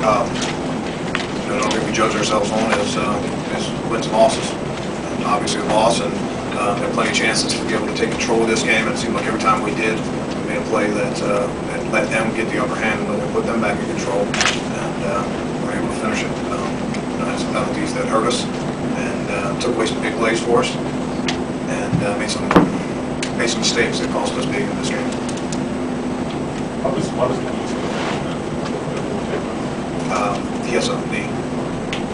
I don't think we judge ourselves on is wins and losses. And obviously a loss, and there are plenty of chances to be able to take control of this game, and it seemed like every time we did, we made a play that let them get the upper hand and let them put them back in control, and we were able to finish it. Had some penalties that hurt us, and took away some big plays for us, and made some mistakes that cost us big in this game. What was the key to He has a knee.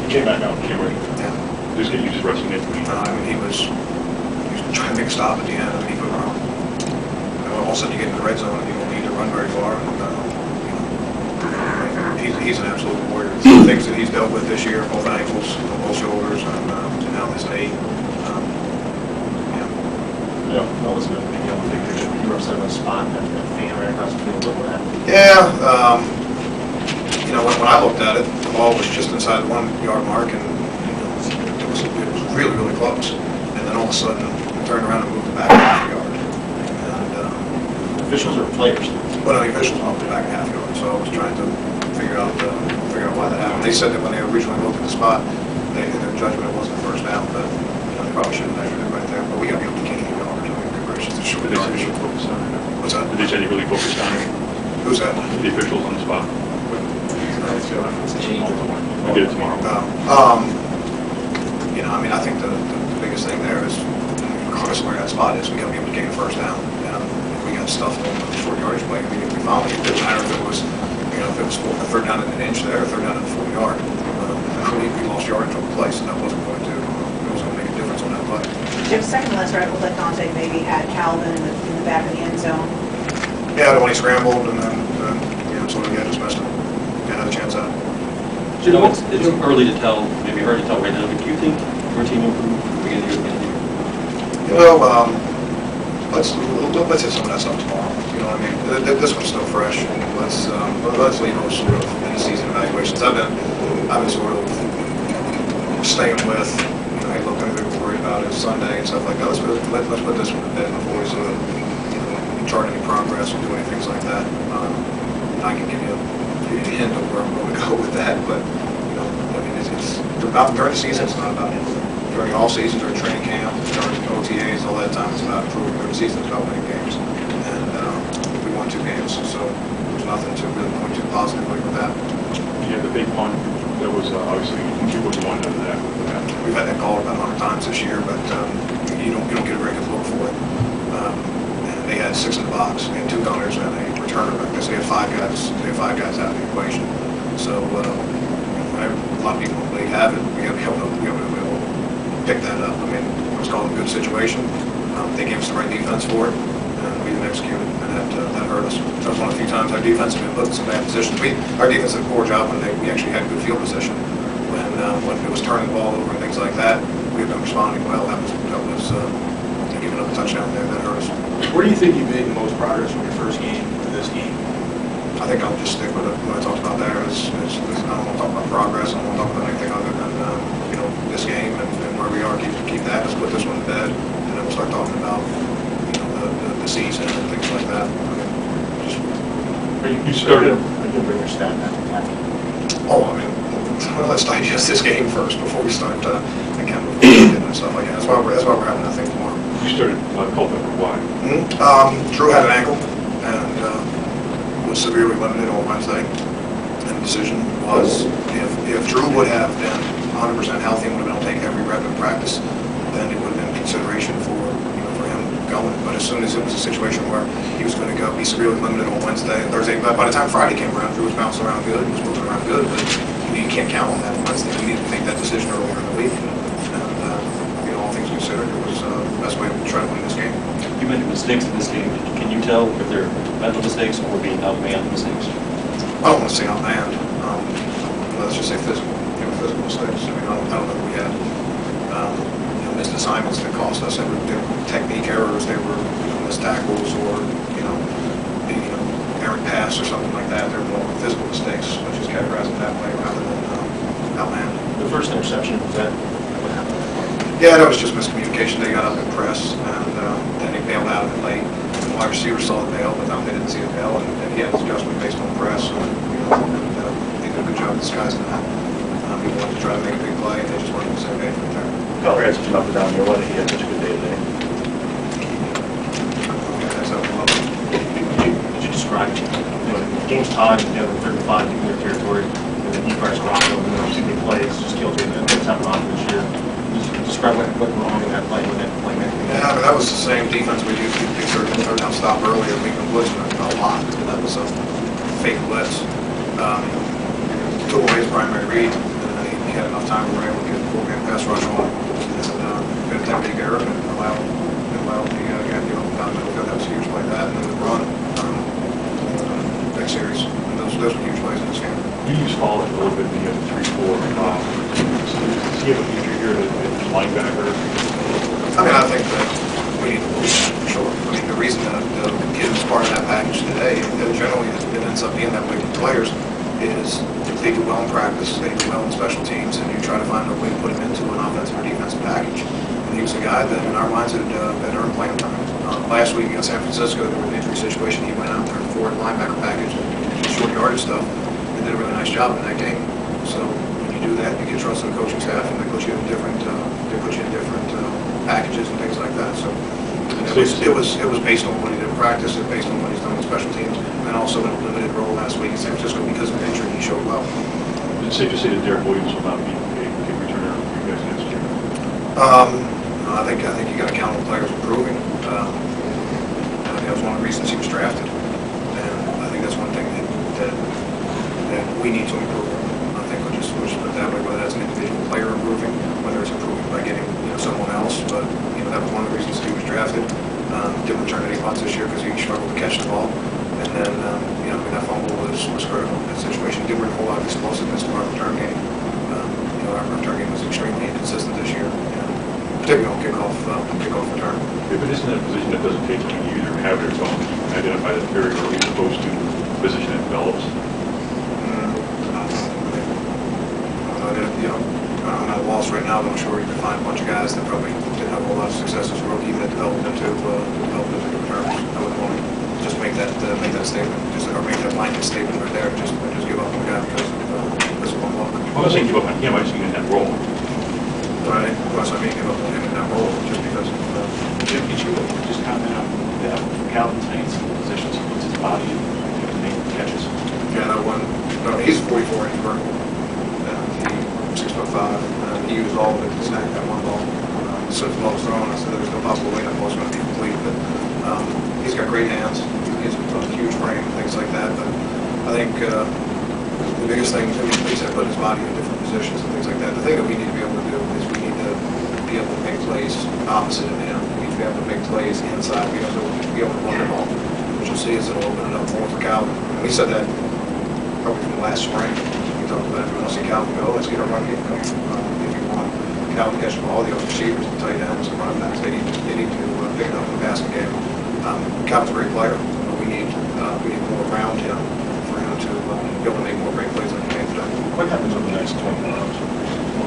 He came back out, came ready. Yeah. You just rushing in. I mean, he was trying to make a stop at the end, and he put around. All of a sudden, you get in the red zone, and you don't need to run very far. He's an absolute warrior. The things that he's dealt with this year, both ankles, both shoulders, and now this knee. Yeah, that was good. You know, big picture. You were upset about the spot that fan right across the field. What happened? Yeah, when I looked at it, the ball was just inside the 1 yard mark, and it was really, really close. And then all of a sudden, we turned around and moved it back half a yard. And officials or players? Well, the officials moved it back half a yard. So I was trying to figure out why that happened. They said that when they originally looked at the spot, their judgment it wasn't first down, but they probably should have measured it right there. But we got to be able to gain a yard. Congratulations to short yardage. What's that? Did they say they really focused on it? Who's that? The officials on the spot. We'll get it tomorrow. I think the biggest thing there is, regardless of where that spot is, we got to be able to gain a first down. If we got stuff on the short yardage play, we found it didn't matter if it was, if it was a third down at an inch there, or third down at the 4 yard. We lost yardage on the play, so that wasn't going to make a difference on that play. Jim, second to last article that Dante maybe had Calvin in the back of the end zone. Yeah, when he scrambled and then sort of just messed up. Had a chance at it. Jim, it's early to tell, maybe hard to tell right now, but do you think your team improved from the beginning of the year? Let's hit some of that stuff tomorrow. This one's still fresh. Let's leave those sort of in the season evaluations. I've been sort of staying with, hey, look, I'm going to be worried about it Sunday and stuff like that. Let's put this one to bed before we sort of chart any progress or do any things like that. I can give you a hint of where I'm going to go with that, but it's about during the season. It's not about during all seasons, during training camp, during OTAs, all that time. It's about improving. During the season, it's about winning games, and we won 2 games, so there's nothing to really point to positively with that. Yeah, the big one that was obviously you was one of that. We've had that call about 100 times this year, but you don't get a very good look for it. And they had 6 in the box, and 2 gunners and a returner. Because they had 5 guys. They had 5 guys out of the equation. So a lot of people in the league have it. We got to be able to pick that up. It was called a good situation. They gave us the right defense for it, and we didn't execute it, and that hurt us. That was one of the few times our defense has been put in some bad positions. Our defense did a poor job when we actually had good field position. When it was turning the ball over and things like that, we've been responding well. That was giving up a touchdown there. That hurt us. Where do you think you made the most progress from your first game to this game? I think I'll just stick with it. What I talked about there is I don't want to talk about progress. I don't want to talk about anything other than this game and where we are. Keep that. Let's put this one to bed, and then we'll start talking about the season and things like that. You started. I can bring your stat back. Let's digest this game first before we start again and stuff like that. That's why we're having that thing tomorrow. You started Culpepper. Why? Drew had an ankle and was severely limited on Wednesday. And the decision was if Drew would have been 100% healthy and would have been able to take every rep in practice, then it would have been consideration for him going. But as soon as it was a situation where he was going to be severely limited on Wednesday and Thursday, by the time Friday came around, Drew was bouncing around good, he was moving around good, but you can't count on that on Wednesday. We needed to make that decision earlier in the week. And all things considered, it was the best way to try to win this game. You mentioned mistakes in this game. Can you tell if they're mental mistakes or being outmanned mistakes? I don't want to say outmanned. Let's just say physical mistakes. I don't know if we had missed assignments that cost us. They were technique errors. They were missed tackles or errant pass or something like that. They're more physical mistakes. Let's just categorize it that way rather than outmanned. The first interception, was that what happened? Yeah, that was just miscommunication. They got up and pressed, and then he bailed out of it late. The wide receiver saw the bail, but they didn't see the bail, and he had his adjustment based on press. So, they did a good job the sky's the limit. He wanted to try to make a big play, and they just weren't on the same page from there. Cutler had such an up and down year. Why did he have such a good day today? Yeah, that's how we love it. Could you describe, game's tied, third and 5, deep in their territory, and then you guys rock over, two big plays, just killed you, and that's happened often this year. Describe what went wrong in that play, when that play meant. Yeah, I mean, that was the same defense we used to be third down stop earlier. We've been blitzing a lot. That was a fake blitz. Took away his primary read, and he had enough time where we were able to get the full-game pass rush on. And good attempt to get Garrett and allow the guy to get open down the middle. That was a huge play that, and then the run next series. And those were huge plays in this game. You use Holland a little bit in the 3-4. Does he have a future here as linebacker? I mean, I think that we need to push for sure. I mean, the reason that the kid was part of that package today, and generally it ends up being that way with players, is they do well in practice, they do well in special teams, and you try to find a way to put him into an offensive or defensive package. And he was a guy that, in our minds, had earned playing time. Last week against San Francisco, there was an injury situation. He went out there in the forward linebacker package and short yardage stuff, and did a really nice job in that game. So when you do that, you get trust in the coaching staff, and they put you in different packages and things like that. So it was based on what he did in practice, and based on what he's done with special teams, and also in a limited role last week in San Francisco because of injury. He showed well. Is it safe to say that Derek Williams will not be a kick returner for you guys next year? I think you got to count on players improving. I think that was one of the reasons he was drafted, and I think that's one thing that we need to improve. I think we'll just put it that way, whether that's an individual player improving, whether it's improving by getting someone else. But that was one of the reasons he was drafted. Didn't return any punts this year because he struggled to catch the ball, and then that fumble was critical in that situation. Didn't bring a whole lot of explosiveness to our return game. Our return game was extremely inconsistent this year, particularly on kickoff return. If it isn't a position that doesn't take you, you either have it or don't. You can identify that very early as opposed to a position that develops. I'm at a loss right now, but I'm sure you can find a bunch of guys that probably didn't have a whole lot of success as a rookie that developed into returns. I wouldn't want to just make that statement, or make that blanket statement right there. Just give up on the guy because of one luck. I'm not saying give up on him. I just mean in that role. Right. Plus, I mean give up on him in that role just because of Jim, could you just comment on that for Calvin tonight, some of the positions he puts his body in to make catches? Yeah, that one. No, he's 44 inch vertical. He 6'5". He used all of it to snag that one ball. As soon as the ball was thrown, I said there was no possible way that ball was going to be complete. But he's got great hands. He's a huge frame, things like that. But I think the biggest thing, he said, put his body in different positions and things like that. The thing that we need to be able to do is we need to be able to make plays opposite of him. We need to be able to make plays inside. We have to be able to run the ball. What you'll see is it'll open it up more for Calvin. And we said that probably from last spring. We talked about if we want to see Calvin go, let's get our run game going. If you want Calvin to catch the ball, the other receivers, the tight ends, and running backs, they need to pick it up in the passing game. Calvin's a great player, but we need more around him for him to be able to make more great plays like he made today. What happens over the next 24 hours?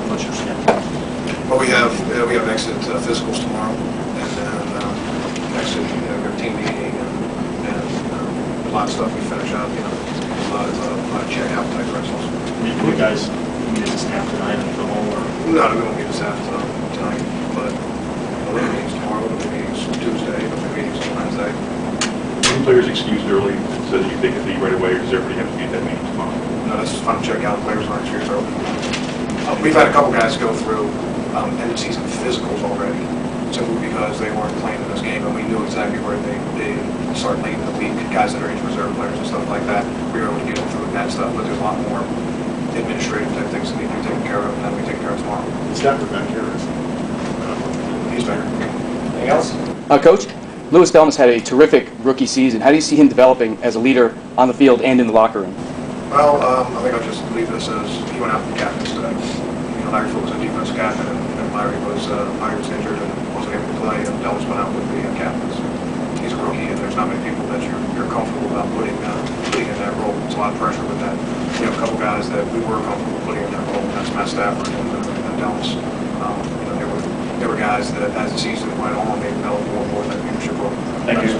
What's your schedule? Well, we have exit physicals tomorrow, and then exit our team meeting and a lot of stuff we finish up. A lot of check out type wrestles. You guys meet as a staff tonight and go home, or? No, we won't meet the staff tonight, but the meetings tomorrow, the meetings Tuesday, the meetings Wednesday. Any players excused early so that you take a leave right away, or does everybody have to be at that meeting tomorrow? No, this is fun to check out. Players aren't excused early. We've had a couple guys go through end of season physicals already, simply because they weren't playing in this game, and we knew exactly where they start late in the week. Guys that are injured reserve players and stuff like that, we were able to get them through that stuff. But there's a lot more administrative type things that need to be taken care of, and that we take care of tomorrow. Is Dr. back here? He's back. Anything else? Coach, Louis Delmas had a terrific rookie season. How do you see him developing as a leader on the field and in the locker room? Well, I think I'll just leave this as he went out with the captains today. Larry Foote was a defensive captain, and Larry was injured and wasn't able to play, and Delmas went out with the captains. He's a rookie, and there's not many people that you're comfortable about putting in that role. There's a lot of pressure with that. We have a couple guys that we were comfortable putting in that role, and that's Matt Stafford and Delmas. They were guys that, as the season went on, they developed more and more of that leadership role. Thank you.